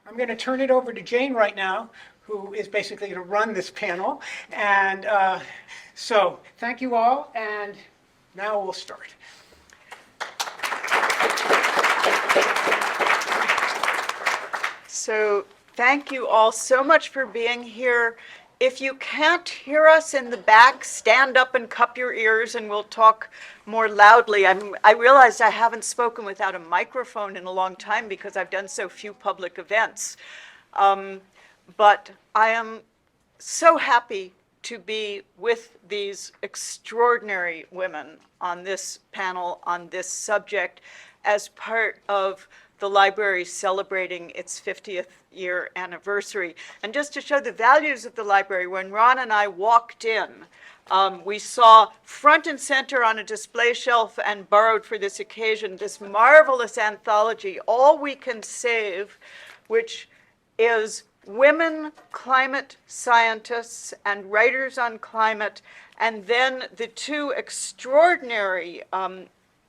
I'm going to turn it over to Jane right now, who is basically going to run this panel. And so thank you all, and now we'll start. So thank you all so much for being here. If you can't hear us in the back, stand up and cup your ears and we'll talk more loudly. I realized I haven't spoken without a microphone in a long time because I've done so few public events. But I am so happy to be with these extraordinary women on this panel on this subject as part of the library celebrating its 50th year anniversary. And just to show the values of the library, when Ron and I walked in, we saw front and center on a display shelf and borrowed for this occasion this marvelous anthology, All We Can Save, which is women climate scientists and writers on climate, and then the two extraordinary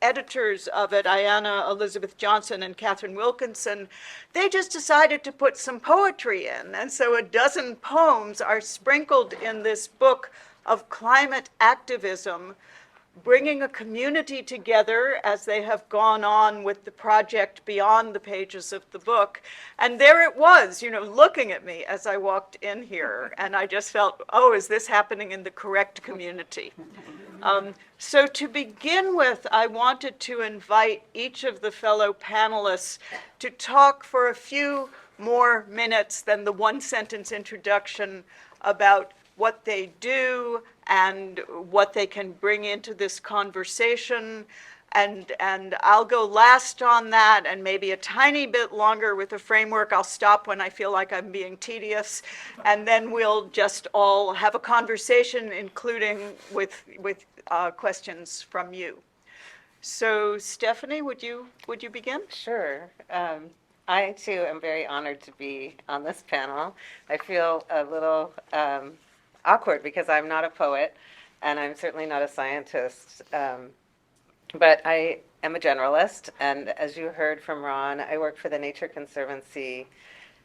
editors of it, Ayanna Elizabeth Johnson and Catherine Wilkinson, they just decided to put some poetry in. And so a dozen poems are sprinkled in this book of climate activism, bringing a community together as they have gone on with the project beyond the pages of the book. And there it was, looking at me as I walked in here. And I just felt, oh, is this happening in the correct community? So to begin with, I wanted to invite each of the fellow panelists to talk for a few more minutes than the one-sentence introduction about what they do and what they can bring into this conversation. And I'll go last on that and maybe a tiny bit longer with the framework. I'll stop when I feel like I'm being tedious. And then we'll just all have a conversation, including with questions from you. So Stephanie, would you begin? Sure. I too am very honored to be on this panel. I feel a little awkward because I'm not a poet and I'm certainly not a scientist. But I am a generalist, and as you heard from Ron, I work for the Nature Conservancy.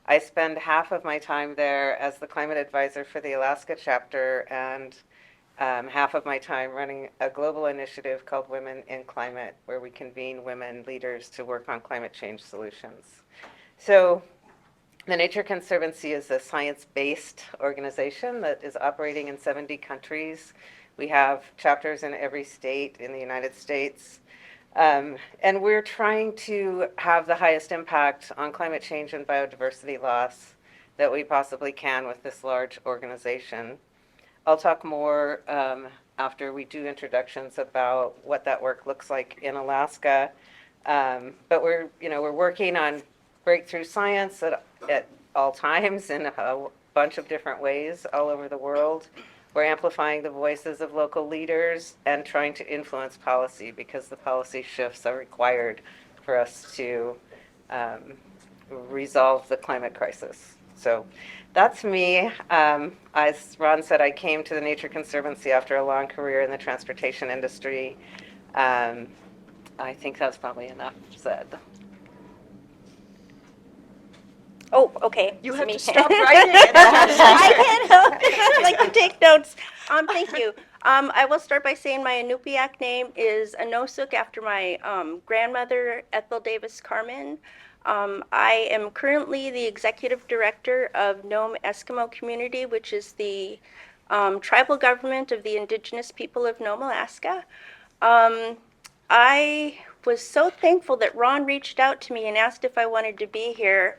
I spend half of my time there as the climate advisor for the Alaska chapter, and half of my time running a global initiative called Women in Climate, where we convene women leaders to work on climate change solutions. So the Nature Conservancy is a science-based organization that is operating in 70 countries. We have chapters in every state in the United States. And we're trying to have the highest impact on climate change and biodiversity loss that we possibly can with this large organization. I'll talk more after we do introductions about what that work looks like in Alaska. But we're working on breakthrough science at all times in a bunch of different ways all over the world. We're amplifying the voices of local leaders and trying to influence policy because the policy shifts are required for us to resolve the climate crisis. So that's me. As Ron said, I came to the Nature Conservancy after a long career in the transportation industry. I think that's probably enough said. Oh, okay. You It's have me. to stop writing and I like to take notes. Thank you. I will start by saying my Inupiaq name is Anosuk after my grandmother, Ethel Davis Carmen. I am currently the executive director of Nome Eskimo Community, which is the tribal government of the indigenous people of Nome, Alaska. I was so thankful that Ron reached out to me and asked if I wanted to be here,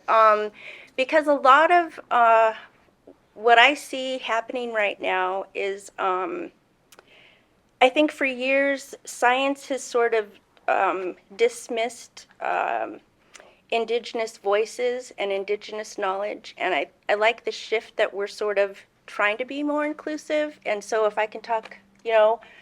because a lot of what I see happening right now is, I think for years, science has sort of dismissed indigenous voices and indigenous knowledge, and I like the shift that we're sort of trying to be more inclusive. And so if I can talk,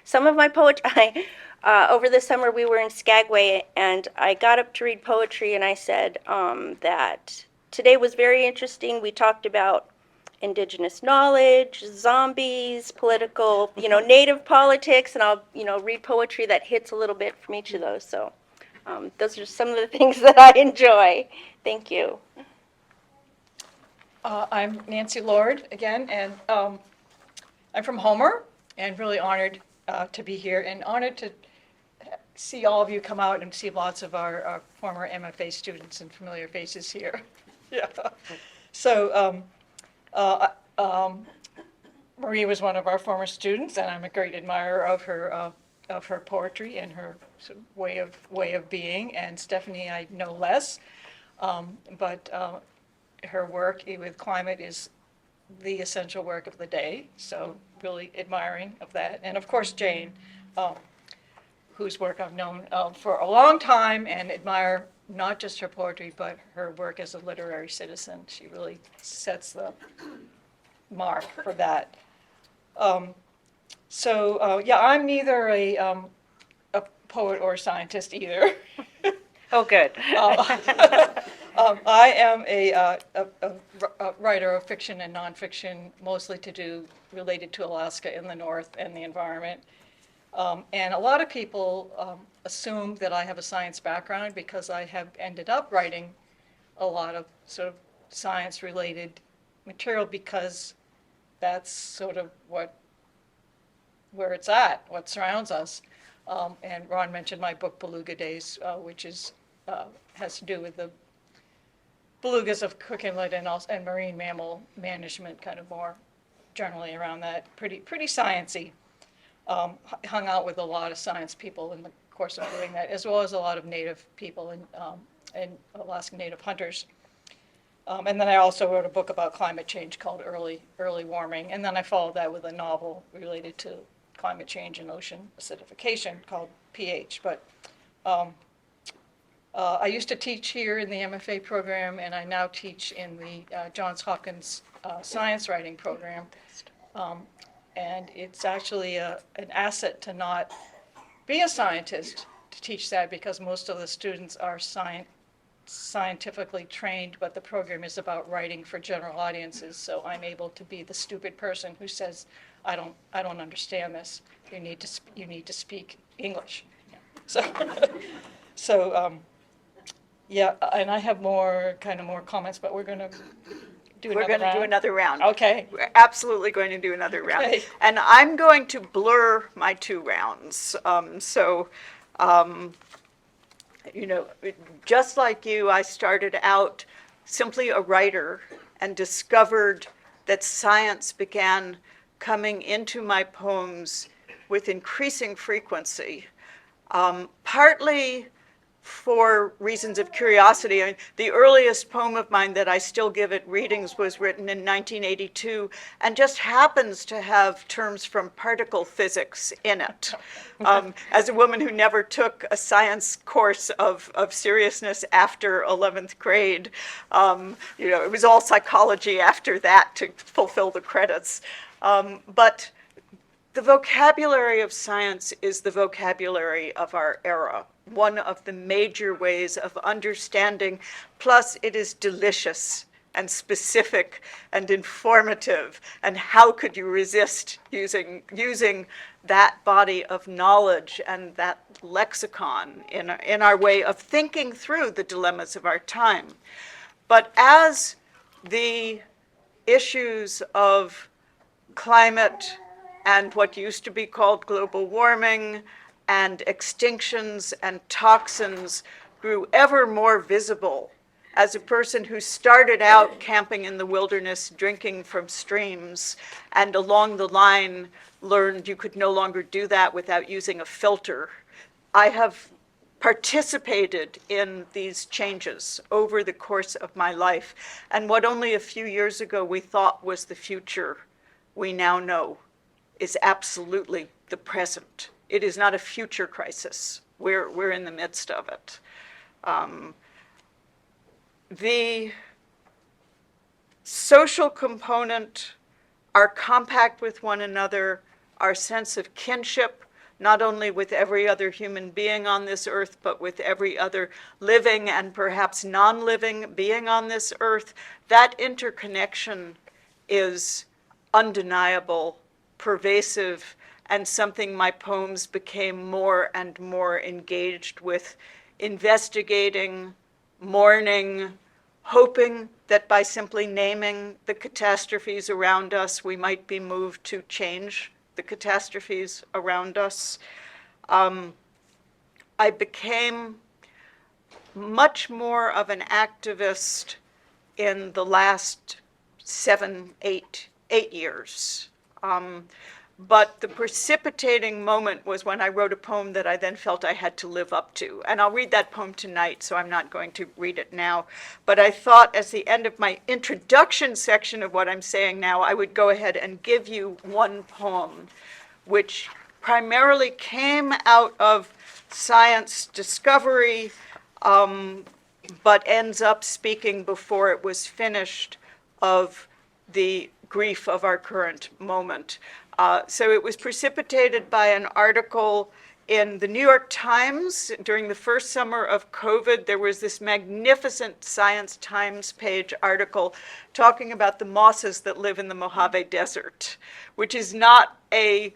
some of my poetry, over the summer we were in Skagway and I got up to read poetry and I said that today was very interesting. We talked about indigenous knowledge, zombies, political, native politics, and I'll, read poetry that hits a little bit from each of those. So those are some of the things that I enjoy. Thank you. I'm Nancy Lord again, and I'm from Homer, and really honored to be here, and honored to see all of you come out and see lots of our former MFA students and familiar faces here. Yeah. So Marie was one of our former students, and I'm a great admirer of her poetry and her sort of way of being. And Stephanie, I know less, but her work with climate is the essential work of the day. So really admiring of that. And of course, Jane, whose work I've known for a long time and admire not just her poetry, but her work as a literary citizen. She really sets the mark for that. Yeah, I'm neither a poet or a scientist either. Oh, good. I am a writer of fiction and nonfiction, mostly related to Alaska in the north and the environment. And a lot of people assume that I have a science background because I have ended up writing a lot of sort of science-related material because that's sort of where it's at, what surrounds us. And Ron mentioned my book Beluga Days, which has to do with the belugas of Cook Inlet and marine mammal management, kind of more generally around that. Pretty sciencey. Hung out with a lot of science people in the course of doing that, as well as a lot of native people and Alaskan native hunters. And then I also wrote a book about climate change called Early Warming, and then I followed that with a novel related to climate change and ocean acidification called pH. But I used to teach here in the MFA program, and I now teach in the Johns Hopkins science writing program. And it's actually an asset to not be a scientist to teach that, because most of the students are scientifically trained, but the program is about writing for general audiences. So I'm able to be the stupid person who says, I don't understand this. You need to speak English. So yeah, and I have more comments, but we're going to do another round. We're going to do another round. Okay. We're absolutely going to do another round. Okay. And I'm going to blur my 2 rounds. Just like you, I started out simply a writer and discovered that science began coming into my poems with increasing frequency, partly for reasons of curiosity. I mean, the earliest poem of mine that I still give at readings was written in 1982 and just happens to have terms from particle physics in it. As a woman who never took a science course of seriousness after 11th grade, it was all psychology after that to fulfill the credits. But the vocabulary of science is the vocabulary of our era, one of the major ways of understanding, plus it is delicious and specific and informative, and how could you resist using that body of knowledge and that lexicon in our way of thinking through the dilemmas of our time. But as the issues of climate and what used to be called global warming and extinctions and toxins grew ever more visible, as a person who started out camping in the wilderness, drinking from streams, and along the line learned you could no longer do that without using a filter, I have participated in these changes over the course of my life. And what only a few years ago we thought was the future, we now know is absolutely the present. It is not a future crisis. We're in the midst of it. The social component, our compact with one another, our sense of kinship, not only with every other human being on this earth, but with every other living and perhaps non-living being on this earth, that interconnection is undeniable, pervasive, and something my poems became more and more engaged with, investigating, mourning, hoping that by simply naming the catastrophes around us, we might be moved to change the catastrophes around us. I became much more of an activist in the last 8 years. But the precipitating moment was when I wrote a poem that I then felt I had to live up to. And I'll read that poem tonight, so I'm not going to read it now. But I thought as the end of my introduction section of what I'm saying now, I would go ahead and give you one poem, which primarily came out of science discovery, but ends up speaking before it was finished of the grief of our current moment. So it was precipitated by an article in the New York Times during the first summer of COVID. There was this magnificent Science Times page article talking about the mosses that live in the Mojave Desert, which is not a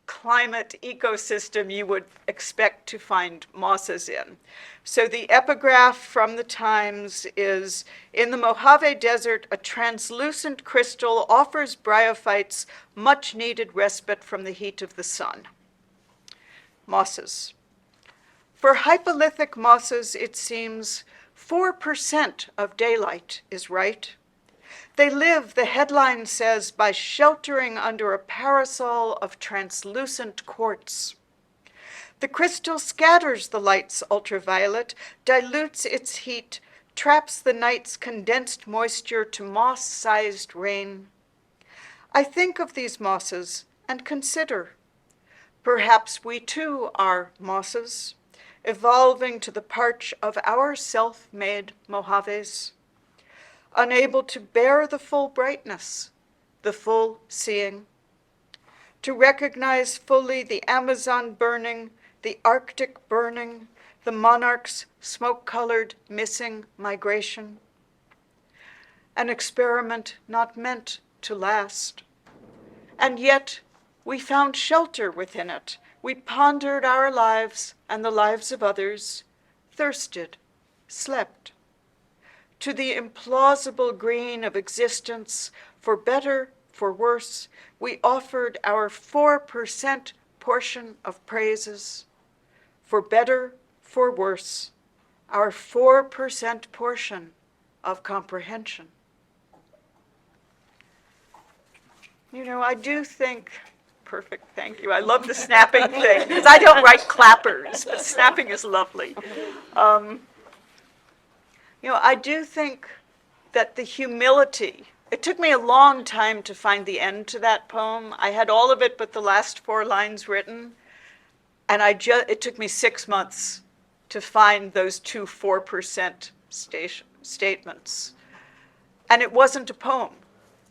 climate ecosystem you would expect to find mosses in. So the epigraph from the Times is, "In the Mojave Desert, a translucent crystal offers bryophytes much needed respite from the heat of the sun." Mosses. For hypolithic mosses, it seems 4% of daylight is right. They live, the headline says, by sheltering under a parasol of translucent quartz. The crystal scatters the light's ultraviolet, dilutes its heat, traps the night's condensed moisture to moss-sized rain. I think of these mosses and consider, perhaps we too are mosses, evolving to the parch of our self-made Mojaves, unable to bear the full brightness, the full seeing, to recognize fully the Amazon burning, the Arctic burning, the monarch's smoke-colored missing migration. An experiment not meant to last. And yet, we found shelter within it. We pondered our lives and the lives of others, thirsted, slept. To the implausible green of existence, for better, for worse, we offered our 4% portion of praises. For better, for worse, our 4% portion of comprehension. You know, I do think, perfect, thank you. I love the snapping thing, because I don't write clappers, but snapping is lovely. You know, I do think that the humility, it took me a long time to find the end to that poem. I had all of it but the last 4 lines written, and it took me 6 months to find those 2 4% statements. And it wasn't a poem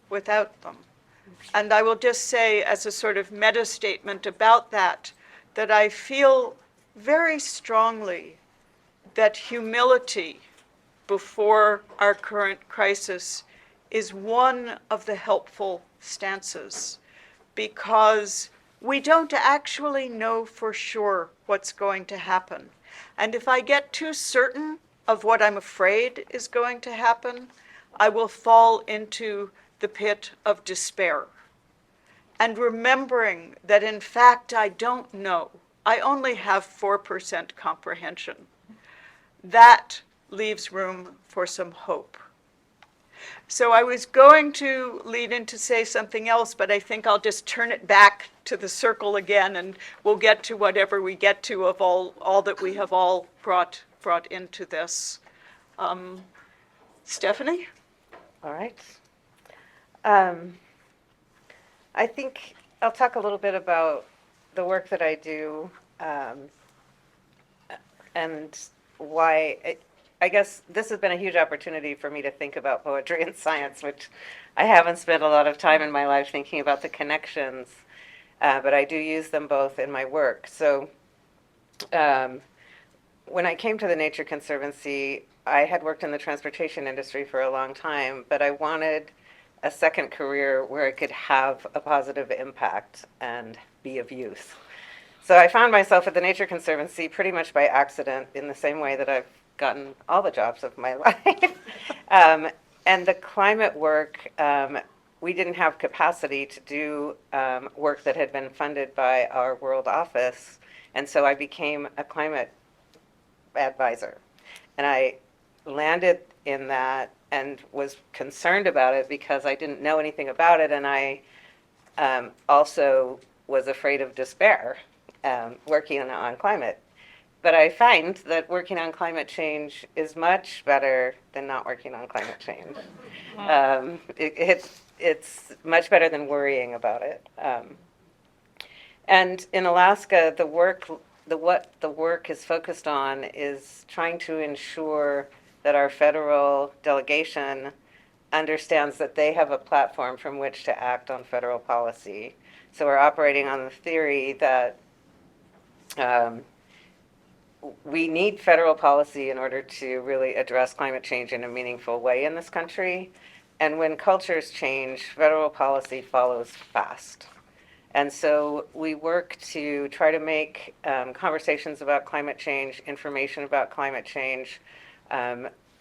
without them. And I will just say, as a sort of meta statement about that I feel very strongly that humility before our current crisis is one of the helpful stances, because we don't actually know for sure what's going to happen. And if I get too certain of what I'm afraid is going to happen, I will fall into the pit of despair. And remembering that in fact I don't know, I only have 4% comprehension, that leaves room for some hope. So I was going to lead in to say something else, but I think I'll just turn it back to the circle again, and we'll get to whatever we get to of all that we have all brought into this. Stephanie? All right. I think I'll talk a little bit about the work that I do, and why I guess this has been a huge opportunity for me to think about poetry and science, which I haven't spent a lot of time in my life thinking about the connections, but I do use them both in my work. So when I came to the Nature Conservancy, I had worked in the transportation industry for a long time, but I wanted a second career where I could have a positive impact and be of use. So I found myself at the Nature Conservancy pretty much by accident, in the same way that I've gotten all the jobs of my life. And the climate work, we didn't have capacity to do work that had been funded by our world office. And so I became a climate advisor. And I landed in that and was concerned about it because I didn't know anything about it. And I also was afraid of despair working on climate. But I find that working on climate change is much better than not working on climate change. It's much better than worrying about it. And in Alaska, what the work is focused on is trying to ensure that our federal delegation understands that they have a platform from which to act on federal policy. So we're operating on the theory that we need federal policy in order to really address climate change in a meaningful way in this country. And when cultures change, federal policy follows fast. And so we work to try to make conversations about climate change, information about climate change,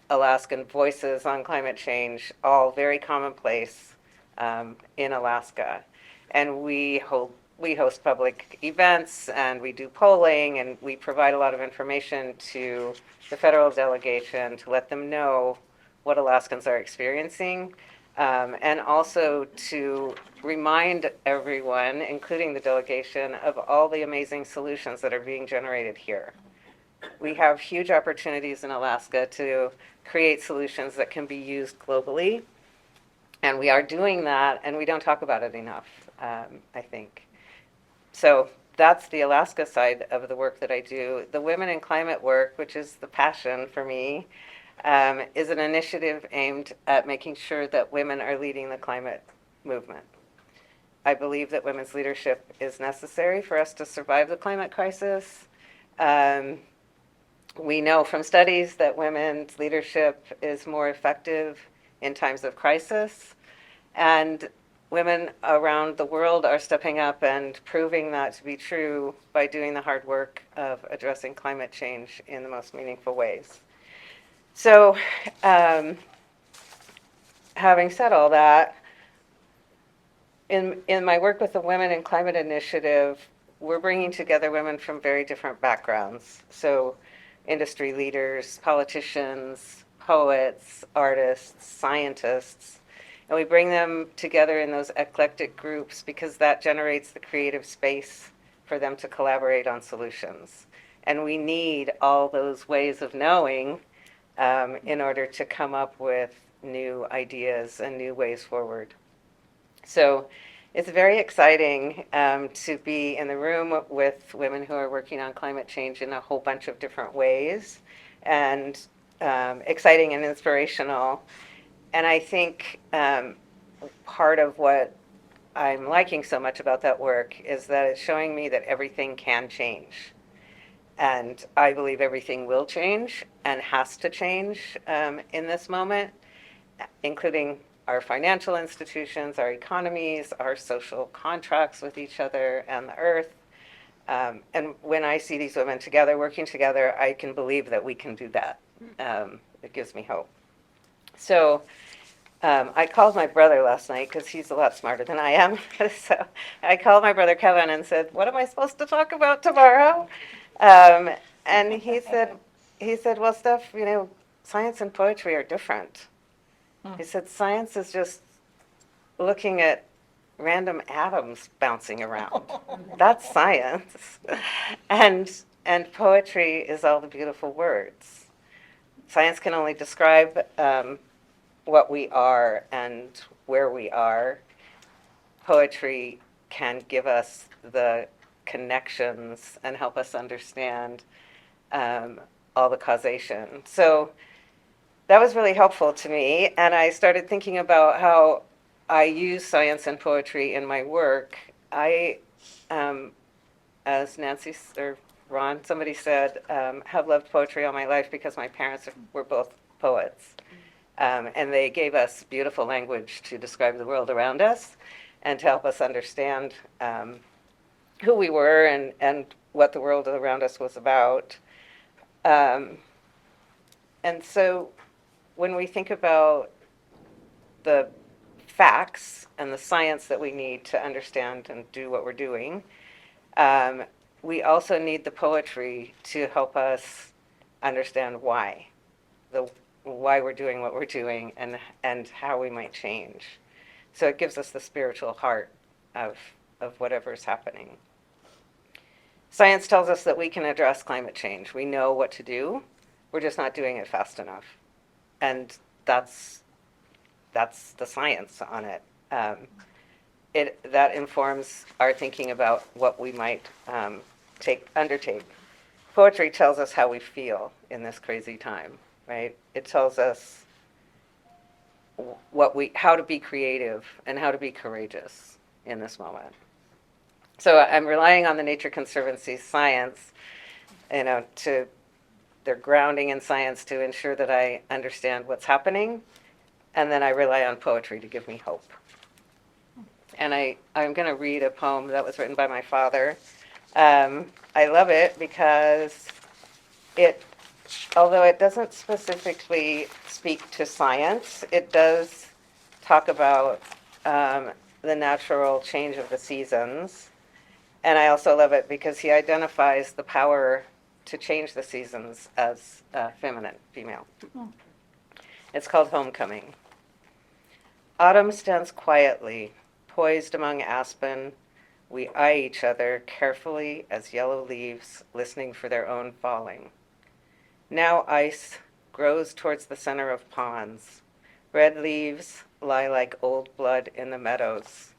Alaskan voices on climate change, all very commonplace in Alaska. And we host public events, and we do polling, and we provide a lot of information to the federal delegation to let them know what Alaskans are experiencing, and also to remind everyone, including the delegation, of all the amazing solutions that are being generated here. We have huge opportunities in Alaska to create solutions that can be used globally, and we are doing that, and we don't talk about it enough, I think. So that's the Alaska side of the work that I do. The Women in Climate work, which is the passion for me, is an initiative aimed at making sure that women are leading the climate movement. I believe that women's leadership is necessary for us to survive the climate crisis. We know from studies that women's leadership is more effective in times of crisis, and women around the world are stepping up and proving that to be true by doing the hard work of addressing climate change in the most meaningful ways. So, having said all that, in my work with the Women in Climate Initiative, we're bringing together women from very different backgrounds. So, industry leaders, politicians, poets, artists, scientists, and we bring them together in those eclectic groups because that generates the creative space for them to collaborate on solutions. And we need all those ways of knowing in order to come up with new ideas and new ways forward. So it's very exciting to be in the room with women who are working on climate change in a whole bunch of different ways, and exciting and inspirational. And I think part of what I'm liking so much about that work is that it's showing me that everything can change. And I believe everything will change and has to change in this moment, including our financial institutions, our economies, our social contracts with each other and the earth. And when I see these women together, working together, I can believe that we can do that. It gives me hope. So I called my brother last night because he's a lot smarter than I am. So I called my brother Kevin and said, "What am I supposed to talk about tomorrow?" And he said, "Well, Steph, you know, science and poetry are different." He said, "Science is just looking at random atoms bouncing around. That's science. And poetry is all the beautiful words. Science can only describe what we are and where we are. Poetry can give us the connections and help us understand all the causation." So that was really helpful to me, and I started thinking about how I use science and poetry in my work. I, as Nancy or Ron, somebody said, have loved poetry all my life because my parents were both poets. And they gave us beautiful language to describe the world around us and to help us understand who we were and what the world around us was about. And so when we think about the facts and the science that we need to understand and do what we're doing. We also need the poetry to help us understand why we're doing what we're doing and how we might change. So it gives us the spiritual heart of whatever's happening. Science tells us that we can address climate change. We know what to do. We're just not doing it fast enough. And that's the science on it. That informs our thinking about what we might undertake. Poetry tells us how we feel in this crazy time, right? It tells us how to be creative and how to be courageous in this moment. So I'm relying on the Nature Conservancy science, they're grounding in science to ensure that I understand what's happening, and then I rely on poetry to give me hope. And I'm going to read a poem that was written by my father. I love it because although it doesn't specifically speak to science, it does talk about the natural change of the seasons. And I also love it because he identifies the power to change the seasons as feminine, female. It's called Homecoming. Autumn stands quietly, poised among aspen. We eye each other carefully as yellow leaves, listening for their own falling. Now ice grows towards the center of ponds. Red leaves lie like old blood in the meadows.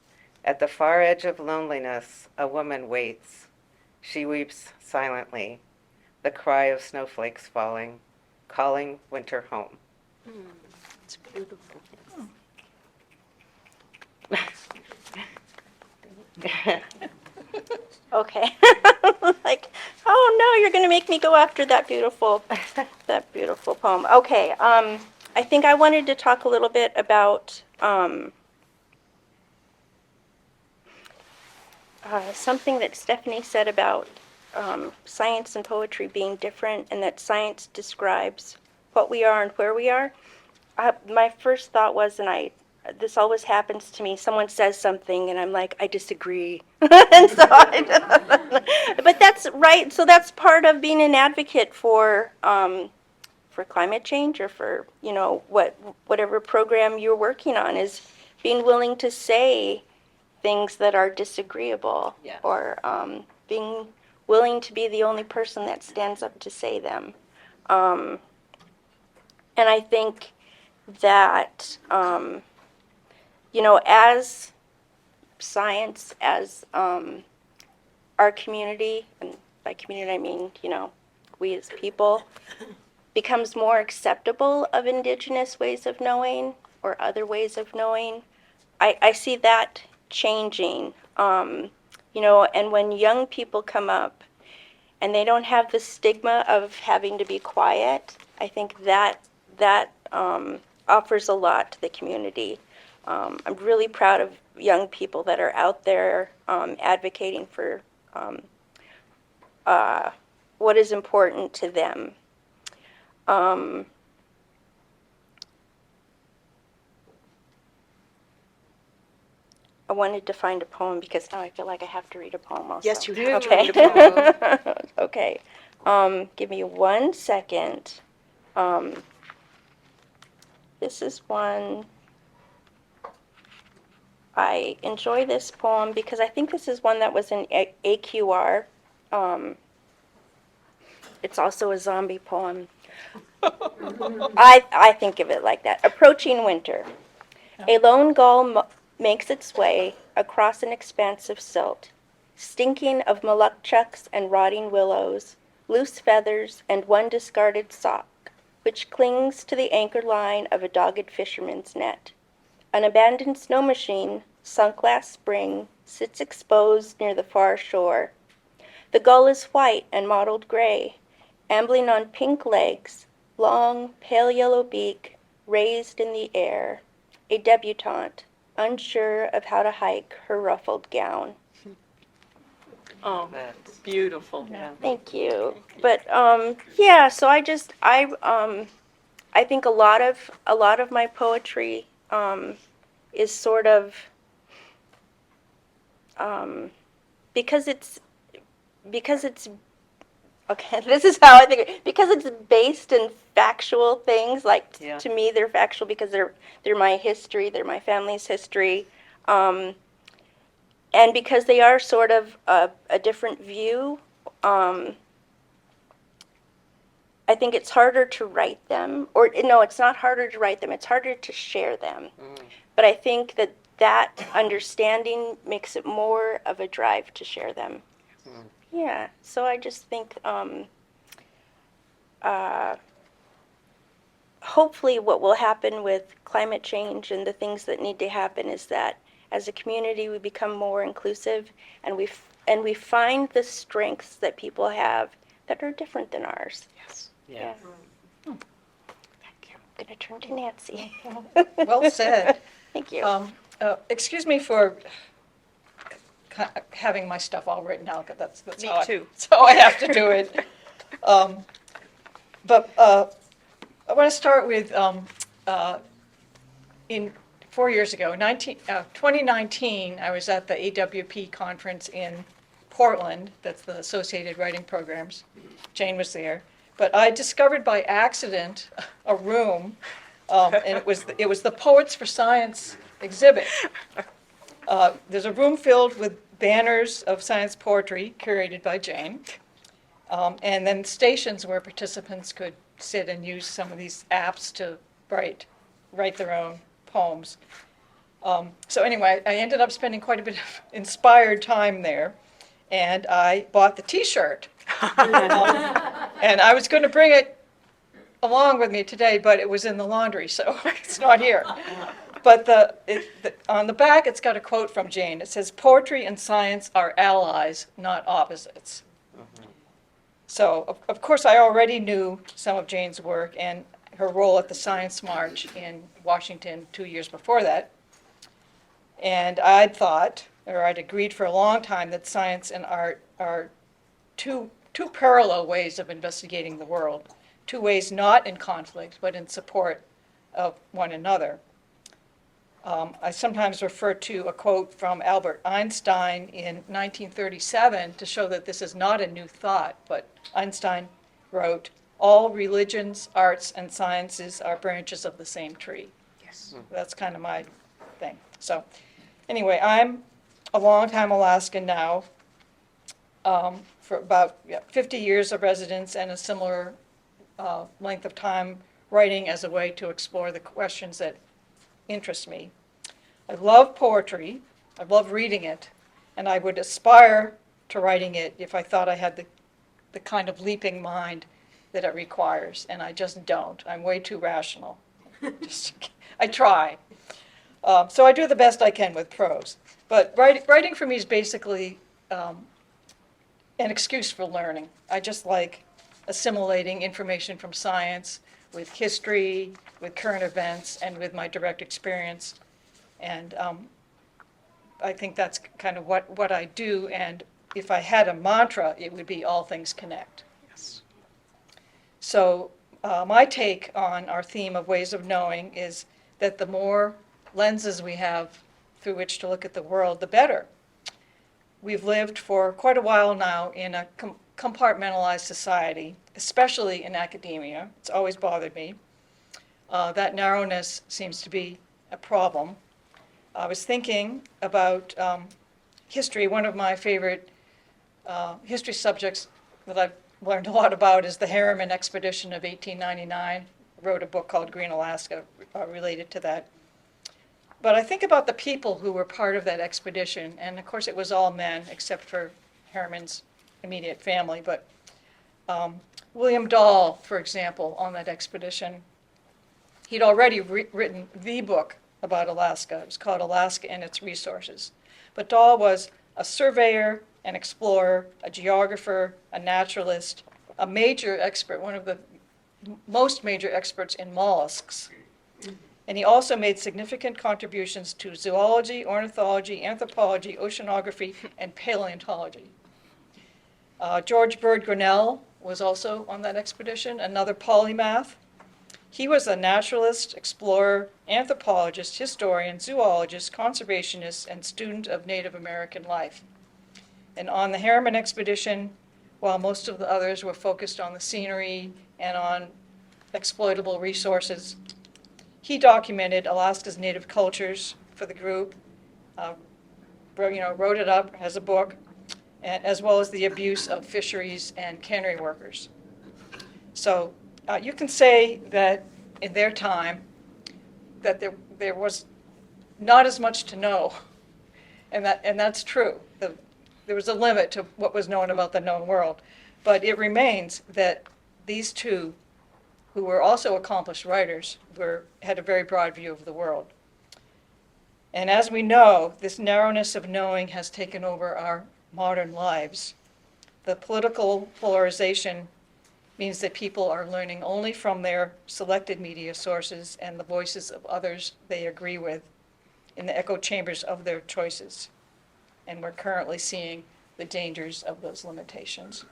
At the far edge of loneliness, a woman waits. She weeps silently, the cry of snowflakes falling, calling winter home. It's beautiful. Okay. Like, oh no, you're gonna make me go after that beautiful poem. Okay. I think I wanted to talk a little bit about something that Stephanie said about science and poetry being different, and that science describes what we are and where we are. My first thought was, this always happens to me, someone says something and I'm like, I disagree. And so but that's right. So that's part of being an advocate for climate change, or for, whatever program you're working on, is being willing to say things that are disagreeable. Yes. Or being willing to be the only person that stands up to say them. And I think that, as science, as our community, and by community I mean, we as people, becomes more acceptable of indigenous ways of knowing or other ways of knowing, I see that changing. And when young people come up and they don't have the stigma of having to be quiet, I think that offers a lot to the community. I'm really proud of young people that are out there advocating for what is important to them. I wanted to find a poem because now I feel like I have to read a poem also. Yes, you do Okay. read a poem. Okay. Give me 1 second. This is one. I enjoy this poem because I think this is one that was in AQR. It's also a zombie poem. I think of it like that. Approaching winter. A lone gull makes its way across an expanse of silt, stinking of mullukchucks and rotting willows, loose feathers, and one discarded sock, which clings to the anchor line of a dogged fisherman's net. An abandoned snow machine, sunk last spring, sits exposed near the far shore. The gull is white and mottled gray, ambling on pink legs, long, pale yellow beak raised in the air, a debutante, unsure of how to hike her ruffled gown. Oh, That's- beautiful. Yeah. Thank you. But yeah, so I think a lot of my poetry is sort of, because it's, okay, this is how I think, because it's based in factual things, like, Yeah. to me, they're factual because they're my history, they're my family's history. And because they are sort of a different view, I think it's harder to write them, or no, it's not harder to write them, it's harder to share them. But I think that understanding makes it more of a drive to share them. Yeah, so I just think hopefully what will happen with climate change and the things that need to happen is that as a community we become more inclusive, and we find the strengths that people have that are different than ours. Yes. Yeah. I'm gonna turn to Nancy. Well said. Thank you. Excuse me for having my stuff all written out, but that's Me how too. That's how I have to do it. But I want to start with, in 4 years ago, 2019, I was at the AWP conference in Portland, that's the Associated Writing Programs. Jane was there. But I discovered by accident a room, and it was the Poets for Science exhibit. There's a room filled with banners of science poetry curated by Jane, and then stations where participants could sit and use some of these apps to write their own poems. So anyway, I ended up spending quite a bit of inspired time there, and I bought the T-shirt. And I was going to bring it along with me today, but it was in the laundry, so it's not here. But on the back, it's got a quote from Jane. It says, "Poetry and science are allies, not opposites." So, of course, I already knew some of Jane's work and her role at the Science March in Washington 2 years before that. And I'd thought, or I'd agreed for a long time, that science and art are two parallel ways of investigating the world, two ways not in conflict, but in support of one another. I sometimes refer to a quote from Albert Einstein in 1937 to show that this is not a new thought, but Einstein wrote, "All religions, arts, and sciences are branches of the same tree." Yes. That's kind of my thing. So anyway, I'm a longtime Alaskan now, for about 50 years of residence and a similar length of time writing as a way to explore the questions that interest me. I love poetry, I love reading it, and I would aspire to writing it if I thought I had the kind of leaping mind that it requires, and I just don't. I'm way too rational. I try. So I do the best I can with prose. But writing for me is basically an excuse for learning. I just like assimilating information from science with history, with current events, and with my direct experience. And I think that's kind of what I do. And if I had a mantra, it would be all things connect. Yes. So my take on our theme of ways of knowing is that the more lenses we have through which to look at the world, the better. We've lived for quite a while now in a compartmentalized society, especially in academia. It's always bothered me. That narrowness seems to be a problem. I was thinking about history. One of my favorite history subjects that I've learned a lot about is the Harriman expedition of 1899. I wrote a book called Green Alaska related to that. But I think about the people who were part of that expedition, and of course it was all men except for Harriman's immediate family. But William Dahl, for example, on that expedition, he'd already written the book about Alaska. It was called Alaska and Its Resources. But Dahl was a surveyor, an explorer, a geographer, a naturalist, a major expert, one of the most major experts in mollusks. And he also made significant contributions to zoology, ornithology, anthropology, oceanography, and paleontology. George Bird Grinnell was also on that expedition, another polymath. He was a naturalist, explorer, anthropologist, historian, zoologist, conservationist, and student of Native American life. And on the Harriman expedition, while most of the others were focused on the scenery and on exploitable resources, he documented Alaska's native cultures for the group, wrote it up as a book, and as well as the abuse of fisheries and cannery workers. So you can say that in their time that there was not as much to know, and that's true. There was a limit to what was known about the known world, but it remains that these two, who were also accomplished writers, had a very broad view of the world. And as we know, this narrowness of knowing has taken over our modern lives. The political polarization means that people are learning only from their selected media sources and the voices of others they agree with in the echo chambers of their choices. And we're currently seeing the dangers of those limitations.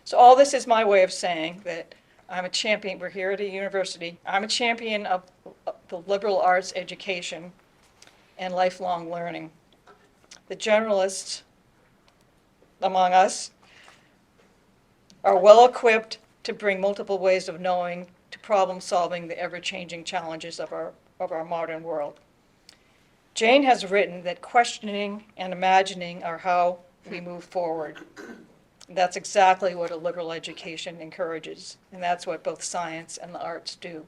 So all this is my way of saying that I'm a champion, we're here at a university, I'm a champion of the liberal arts education and lifelong learning. The generalists among us are well equipped to bring multiple ways of knowing to problem solving the ever-changing challenges of our modern world. Jane has written that questioning and imagining are how we move forward. That's exactly what a liberal education encourages, and that's what both science and the arts do.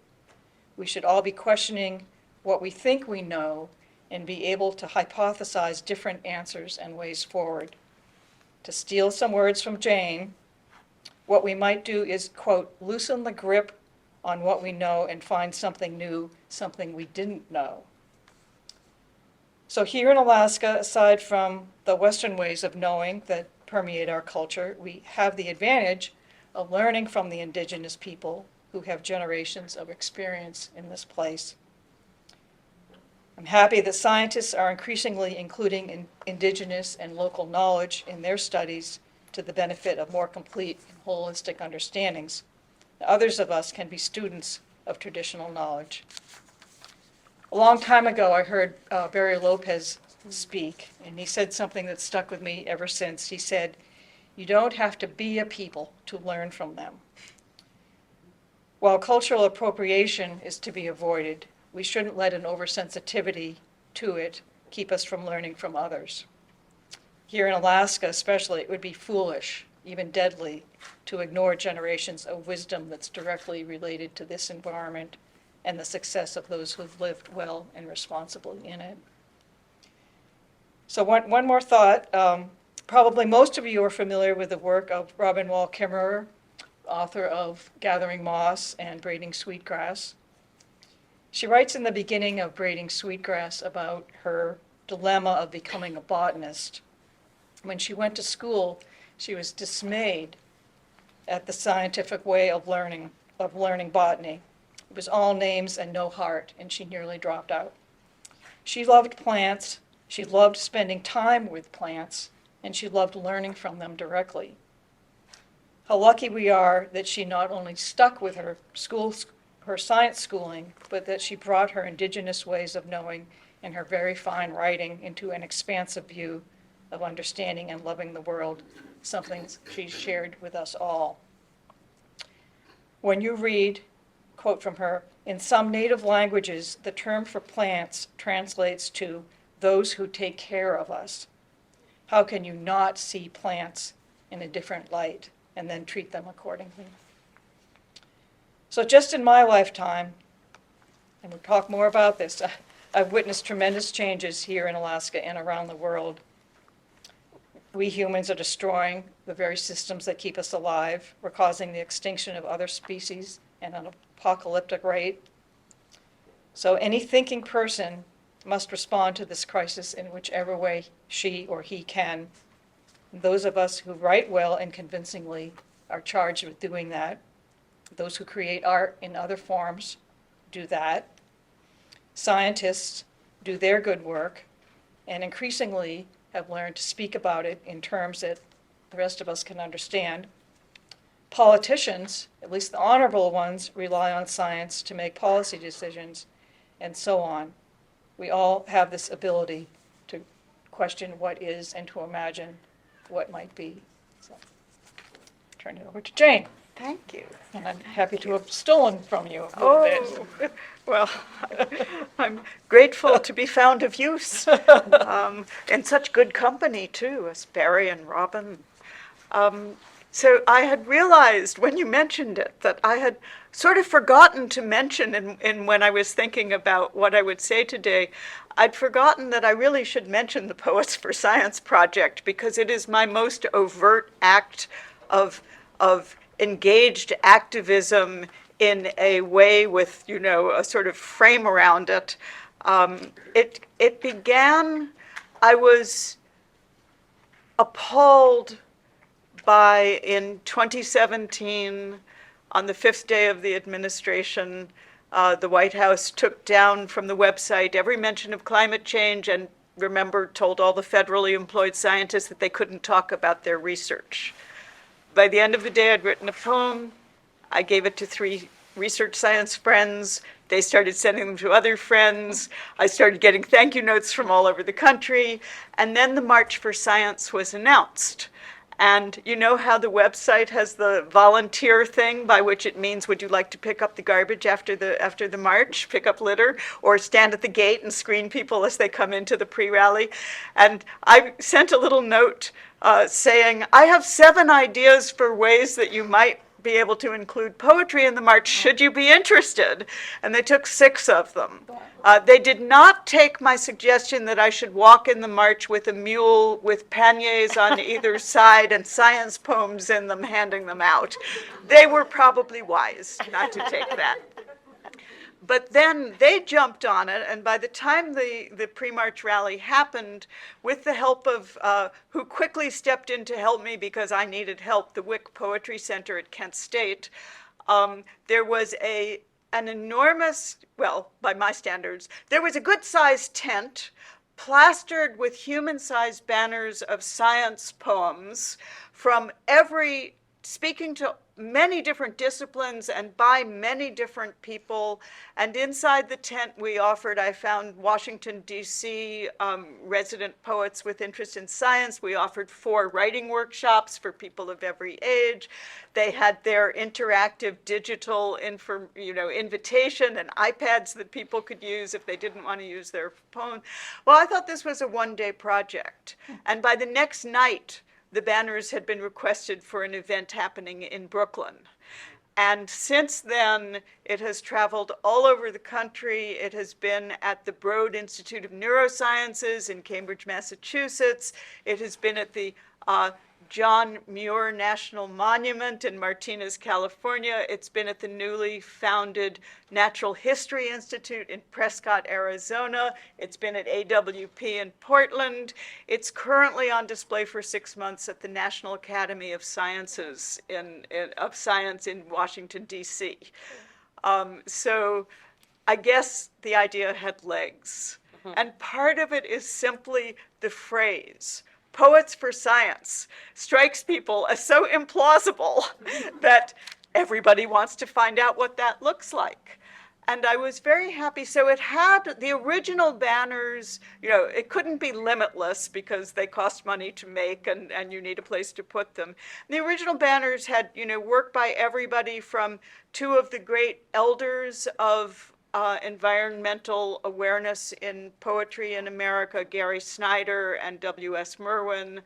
We should all be questioning what we think we know and be able to hypothesize different answers and ways forward. To steal some words from Jane, what we might do is, quote, loosen the grip on what we know and find something new, something we didn't know. So here in Alaska, aside from the Western ways of knowing that permeate our culture, we have the advantage of learning from the indigenous people who have generations of experience in this place. I'm happy that scientists are increasingly including indigenous and local knowledge in their studies to the benefit of more complete and holistic understandings. Others of us can be students of traditional knowledge. A long time ago, I heard Barry Lopez speak, and he said something that stuck with me ever since. He said, "You don't have to be a people to learn from them." While cultural appropriation is to be avoided, we shouldn't let an oversensitivity to it keep us from learning from others. Here in Alaska especially, it would be foolish, even deadly, to ignore generations of wisdom that's directly related to this environment and the success of those who've lived well and responsibly in it. So one more thought. Probably most of you are familiar with the work of Robin Wall Kimmerer, author of Gathering Moss and Braiding Sweetgrass. She writes in the beginning of Braiding Sweetgrass about her dilemma of becoming a botanist. When she went to school, she was dismayed at the scientific way of learning botany. It was all names and no heart, and she nearly dropped out. She loved plants, she loved spending time with plants, and she loved learning from them directly. How lucky we are that she not only stuck with her science schooling, but that she brought her indigenous ways of knowing and her very fine writing into an expansive view of understanding and loving the world, something she shared with us all. When you read, quote from her, "In some native languages, the term for plants translates to those who take care of us. How can you not see plants in a different light and then treat them accordingly?" So just in my lifetime, and we'll talk more about this, I've witnessed tremendous changes here in Alaska and around the world. We humans are destroying the very systems that keep us alive. We're causing the extinction of other species at an apocalyptic rate. So any thinking person must respond to this crisis in whichever way she or he can. Those of us who write well and convincingly are charged with doing that. Those who create art in other forms do that. Scientists do their good work and increasingly have learned to speak about it in terms that the rest of us can understand. politicians, at least the honorable ones, rely on science to make policy decisions, and so on. We all have this ability to question what is and to imagine what might be. So, turn it over to Jane, Thank you. and I'm happy to have stolen from you a little bit. Oh, well, I'm grateful to be found of use, in such good company too, as Barry and Robin. So I had realized when you mentioned it that I had sort of forgotten to mention in when I was thinking about what I would say today, I'd forgotten that I really should mention the Poets for Science project because it is my most overt act of engaged activism in a way with, a sort of frame around it. It began, I was appalled by, in 2017, on the 5th day of the administration, the White House took down from the website every mention of climate change and, told all the federally employed scientists that they couldn't talk about their research. By the end of the day, I'd written a poem. I gave it to 3 research science friends. They started sending them to other friends. I started getting thank you notes from all over the country. And then the March for Science was announced. And you know how the website has the volunteer thing by which it means, would you like to pick up the garbage after the march, pick up litter, or stand at the gate and screen people as they come into the pre-rally? And I sent a little note saying, I have 7 ideas for ways that you might be able to include poetry in the march, should you be interested? And they took 6 of them. They did not take my suggestion that I should walk in the march with a mule with panniers on either side and science poems in them, handing them out. They were probably wise not to take that. But then they jumped on it, and by the time the pre-march rally happened, with the help of, who quickly stepped in to help me because I needed help, the Wick Poetry Center at Kent State, there was an enormous, well, by my standards, there was a good-sized tent plastered with human-sized banners of science poems from speaking to many different disciplines and by many different people. And inside the tent I found Washington, D.C. Resident poets with interest in science. We offered 4 writing workshops for people of every age. They had their interactive digital invitation and iPads that people could use if they didn't want to use their phone. Well, I thought this was a one-day project. And by the next night, the banners had been requested for an event happening in Brooklyn. And since then, it has traveled all over the country. It has been at the Broad Institute of Neurosciences in Cambridge, Massachusetts. It has been at the John Muir National Monument in Martinez, California. It's been at the newly founded Natural History Institute in Prescott, Arizona. It's been at AWP in Portland. It's currently on display for 6 months at the National Academy of Sciences in Washington, D.C. So I guess the idea had legs. And part of it is simply the phrase, Poets for Science, strikes people as so implausible that everybody wants to find out what that looks like. And I was very happy. So it had the original banners, it couldn't be limitless because they cost money to make and you need a place to put them. The original banners had, work by everybody from 2 of the great elders of environmental awareness in poetry in America, Gary Snyder and W.S. Merwin,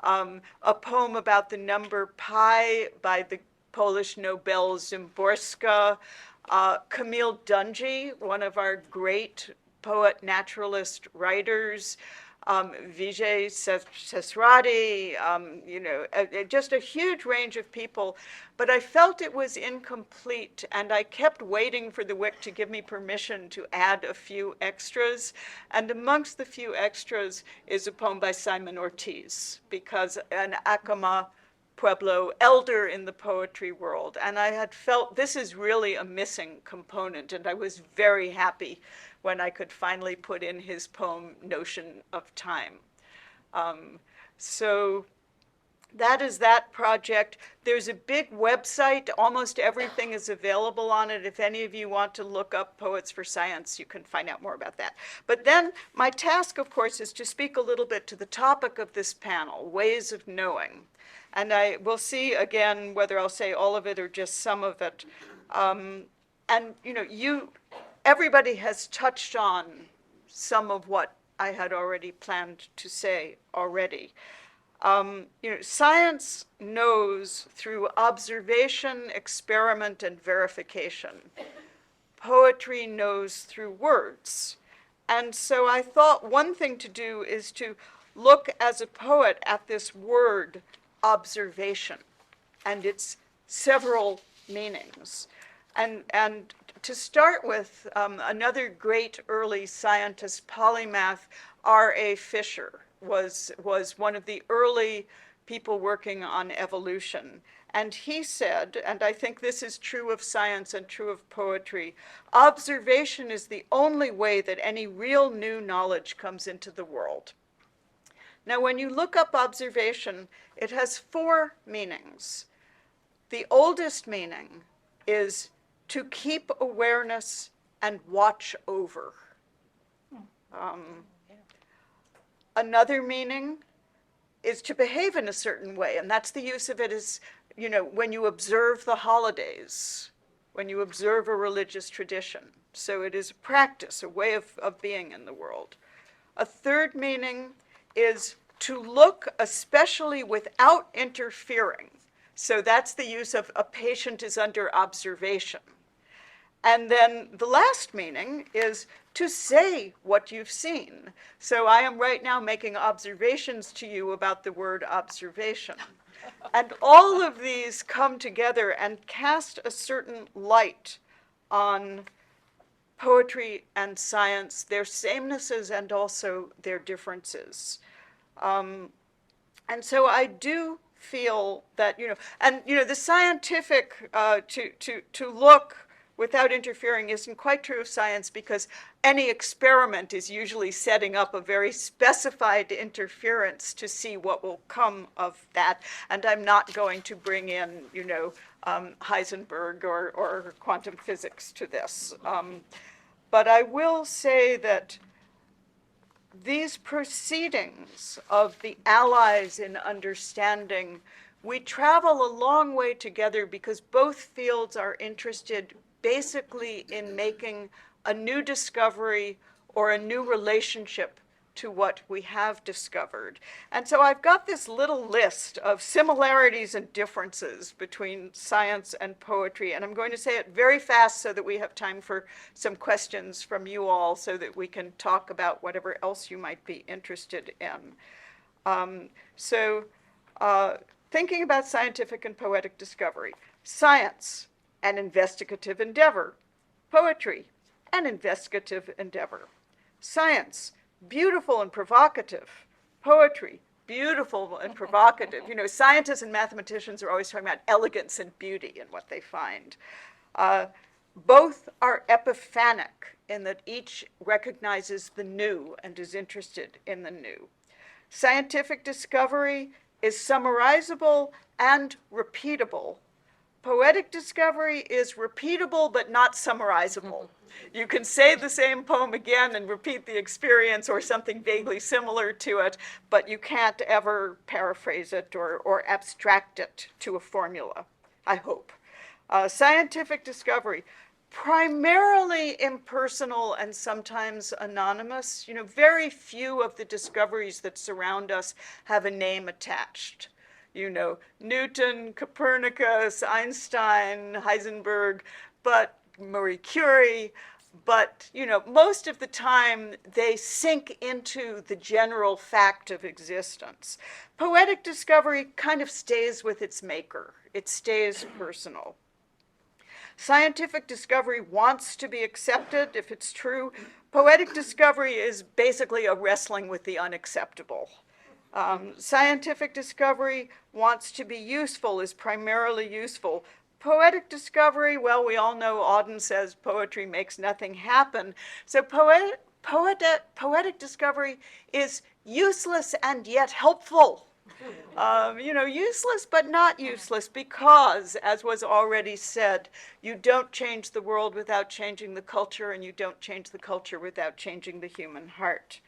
a poem about the number pi by the Polish Nobel Szymborska, Camille Dungy, one of our great poet naturalist writers, Vijay Sesrati, just a huge range of people. But I felt it was incomplete, and I kept waiting for the WIC to give me permission to add a few extras. And amongst the few extras is a poem by Simon Ortiz, because an Acoma Pueblo elder in the poetry world. And I had felt this is really a missing component, and I was very happy when I could finally put in his poem, Notion of Time. So that is that project. There's a big website. Almost everything is available on it. If any of you want to look up Poets for Science, you can find out more about that. But then my task, of course, is to speak a little bit to the topic of this panel, ways of knowing. And I will see again whether I'll say all of it or just some of it. And everybody has touched on some of what I had already planned to say already. Science knows through observation, experiment, and verification. Poetry knows through words. And so I thought one thing to do is to look as a poet at this word, observation, and its several meanings. And to start with, another great early scientist, polymath, R.A. Fisher, was one of the early people working on evolution. And he said, and I think this is true of science and true of poetry, observation is the only way that any real new knowledge comes into the world. Now, when you look up observation, it has 4 meanings. The oldest meaning is to keep awareness and watch over. Another meaning is to behave in a certain way, and that's the use of it as, when you observe the holidays, when you observe a religious tradition. So it is a practice, a way of being in the world. A third meaning is to look especially without interfering. So that's the use of a patient is under observation. And then the last meaning is to say what you've seen. So I am right now making observations to you about the word observation. And all of these come together and cast a certain light on poetry and science, their samenesses and also their differences. And so I do feel that, the scientific, to look without interfering isn't quite true of science, because any experiment is usually setting up a very specified interference to see what will come of that. And I'm not going to bring in, Heisenberg or quantum physics to this. But I will say that these proceedings of the allies in understanding, we travel a long way together because both fields are interested basically in making a new discovery or a new relationship to what we have discovered. And so I've got this little list of similarities and differences between science and poetry, and I'm going to say it very fast so that we have time for some questions from you all so that we can talk about whatever else you might be interested in. Thinking about scientific and poetic discovery. Science, an investigative endeavor. Poetry, an investigative endeavor. Science, beautiful and provocative. Poetry, beautiful and provocative. Scientists and mathematicians are always talking about elegance and beauty in what they find. Both are epiphanic in that each recognizes the new and is interested in the new. Scientific discovery is summarizable and repeatable. Poetic discovery is repeatable but not summarizable. You can say the same poem again and repeat the experience or something vaguely similar to it, but you can't ever paraphrase it or abstract it to a formula, I hope. Scientific discovery, primarily impersonal and sometimes anonymous. Very few of the discoveries that surround us have a name attached. Newton, Copernicus, Einstein, Heisenberg, but Marie Curie, but, most of the time they sink into the general fact of existence. Poetic discovery kind of stays with its maker. It stays personal. Scientific discovery wants to be accepted if it's true. Poetic discovery is basically a wrestling with the unacceptable. Scientific discovery wants to be useful, is primarily useful. Poetic discovery, well, we all know Auden says poetry makes nothing happen. So poetic discovery is useless and yet helpful Useless but not useless because, as was already said, you don't change the world without changing the culture, and you don't change the culture without changing the human heart.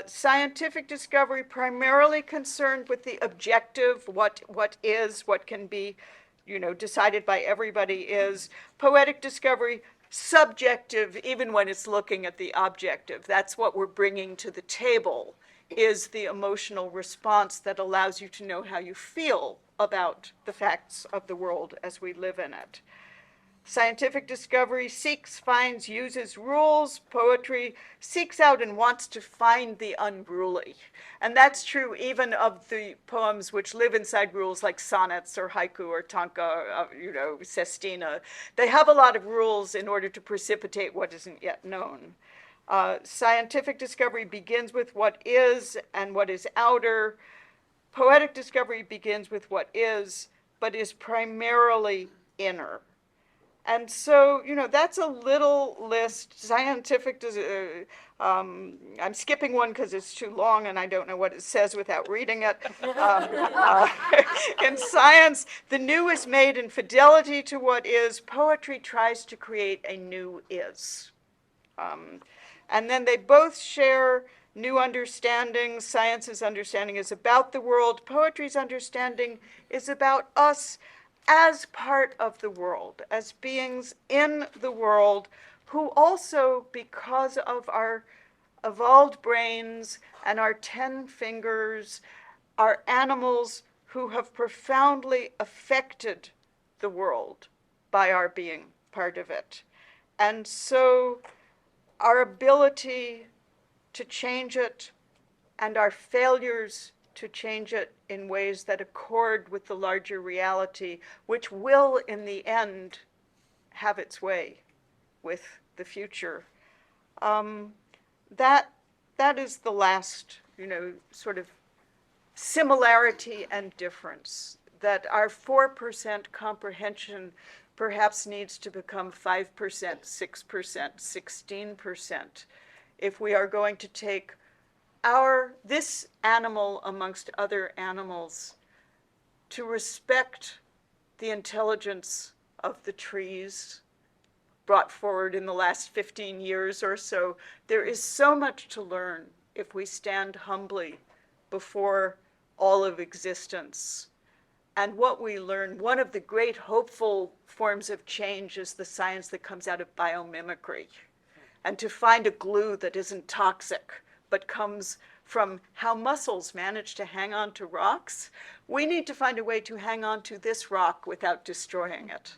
Scientific discovery primarily concerned with the objective, what can be, decided by everybody is. Poetic discovery, subjective, even when it's looking at the objective. That's what we're bringing to the table, is the emotional response that allows you to know how you feel about the facts of the world as we live in it. Scientific discovery seeks, finds, uses rules. Poetry seeks out and wants to find the unruly. And that's true even of the poems which live inside rules, like sonnets or haiku or tanka, sestina. They have a lot of rules in order to precipitate what isn't yet known. Scientific discovery begins with what is and what is outer. Poetic discovery begins with what is, but is primarily inner. And so, that's a little list. Scientific, I'm skipping one because it's too long and I don't know what it says without reading it. In science, the new is made in fidelity to what is. Poetry tries to create a new is. And then they both share new understandings. Science's understanding is about the world. Poetry's understanding is about us as part of the world, as beings in the world who also, because of our evolved brains and our 10 fingers, are animals who have profoundly affected the world by our being part of it. And so our ability to change it and our failures to change it in ways that accord with the larger reality, which will, in the end, have its way with the future. That is the last, sort of similarity and difference, that our 4% comprehension perhaps needs to become 5%, 6%, 16%, if we are going to take this animal amongst other animals, to respect the intelligence of the trees brought forward in the last 15 years or so. There is so much to learn if we stand humbly before all of existence. And what we learn, one of the great hopeful forms of change is the science that comes out of biomimicry. And to find a glue that isn't toxic, but comes from how mussels manage to hang on to rocks, we need to find a way to hang on to this rock without destroying it.